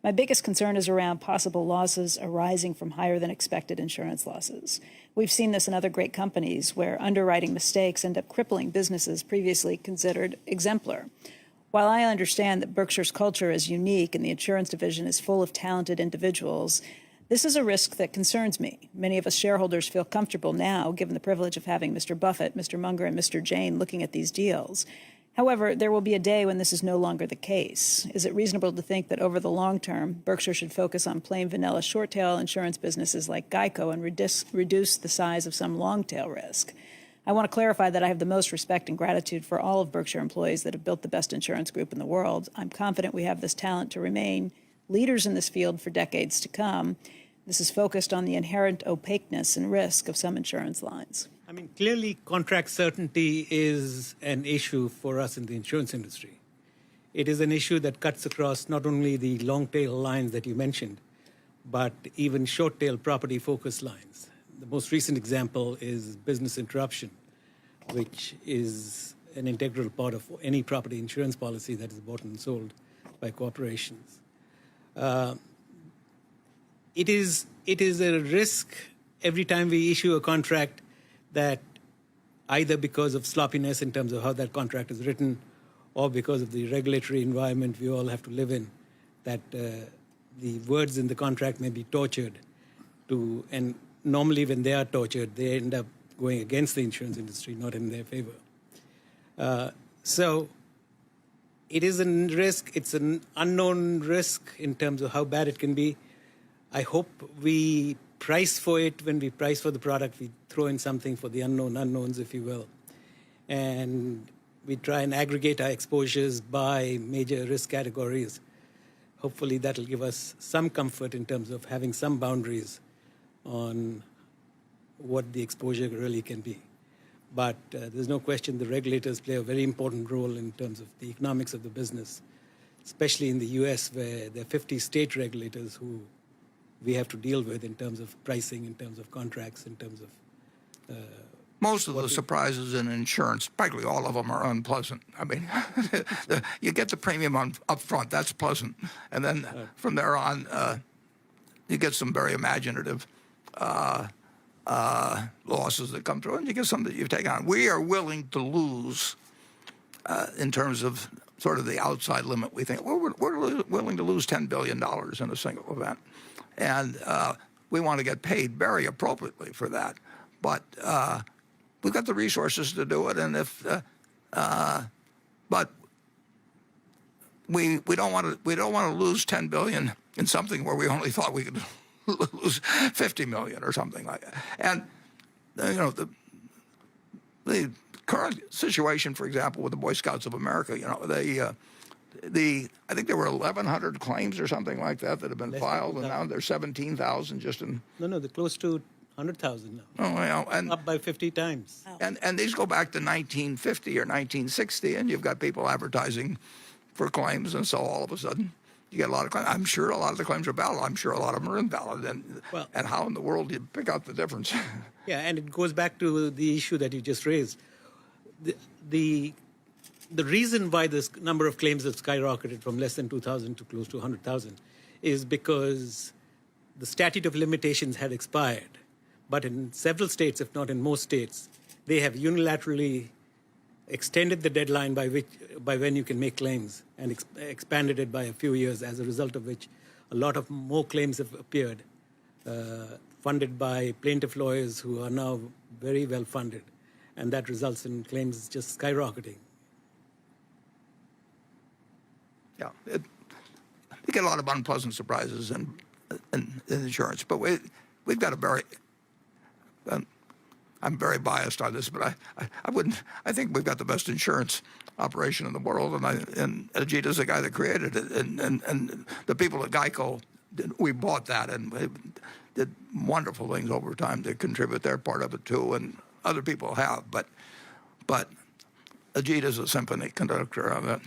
My biggest concern is around possible losses arising from higher than expected insurance losses. We've seen this in other great companies where underwriting mistakes end up crippling businesses previously considered exemplar. While I understand that Berkshire's culture is unique and the insurance division is full of talented individuals, this is a risk that concerns me. Many of us shareholders feel comfortable now, given the privilege of having Mr. Buffett, Mr. Munger, and Mr. Jain looking at these deals. However, there will be a day when this is no longer the case. Is it reasonable to think that over the long term, Berkshire should focus on plain vanilla short-tail insurance businesses like GEICO and reduce the size of some long-tail risk? I want to clarify that I have the most respect and gratitude for all of Berkshire employees that have built the best insurance group in the world. I'm confident we have this talent to remain leaders in this field for decades to come. This is focused on the inherent opaqueness and risk of some insurance lines. I mean, clearly contract certainty is an issue for us in the insurance industry. It is an issue that cuts across not only the long-tail lines that you mentioned, but even short-tail property-focused lines. The most recent example is business interruption, which is an integral part of any property insurance policy that is bought and sold by corporations. It is a risk every time we issue a contract that either because of sloppiness in terms of how that contract is written or because of the regulatory environment we all have to live in, that the words in the contract may be tortured and normally when they are tortured, they end up going against the insurance industry, not in their favor. So it is a risk. It's an unknown risk in terms of how bad it can be. I hope we price for it. When we price for the product, we throw in something for the unknown unknowns, if you will. And we try and aggregate our exposures by major risk categories. Hopefully that'll give us some comfort in terms of having some boundaries on what the exposure really can be. But there's no question the regulators play a very important role in terms of the economics of the business, especially in the US, where there are 50 state regulators who we have to deal with in terms of pricing, in terms of contracts, in terms of... Most of the surprises in insurance, practically all of them, are unpleasant. I mean, you get the premium up front, that's pleasant. And then from there on, you get some very imaginative losses that come through, and you get some that you've taken on. We are willing to lose in terms of sort of the outside limit. We think we're willing to lose $10 billion in a single event. And we want to get paid very appropriately for that. But we've got the resources to do it, and but we don't want to lose $10 billion in something where we only thought we could lose $50 million or something like that. And you know, the current situation, for example, with the Boy Scouts of America, you know, I think there were 1,100 claims or something like that that have been filed, and now there's 17,000 just in. No, they're close to 100,000 now. Oh, well, and up by 50 times. And these go back to 1950 or 1960, and you've got people advertising for claims, and so all of a sudden you get a lot of claims. I'm sure a lot of the claims are valid. I'm sure a lot of them are invalid. And how in the world do you pick out the difference? Yeah, and it goes back to the issue that you just raised. The reason why this number of claims have skyrocketed from less than 2,000 to close to 100,000 is because the statute of limitations had expired. But in several states, if not in most states, they have unilaterally extended the deadline by when you can make claims and expanded it by a few years, as a result of which a lot of more claims have appeared, funded by plaintiff lawyers who are now very well funded. And that results in claims just skyrocketing. Yeah, you get a lot of unpleasant surprises in insurance, but we've got a very. I'm very biased on this, but I think we've got the best insurance operation in the world, and Ajit is the guy that created it, and the people at GEICO, we bought that, and they did wonderful things over time to contribute their part of it too, and other people have, but Ajit is a symphony conductor of it.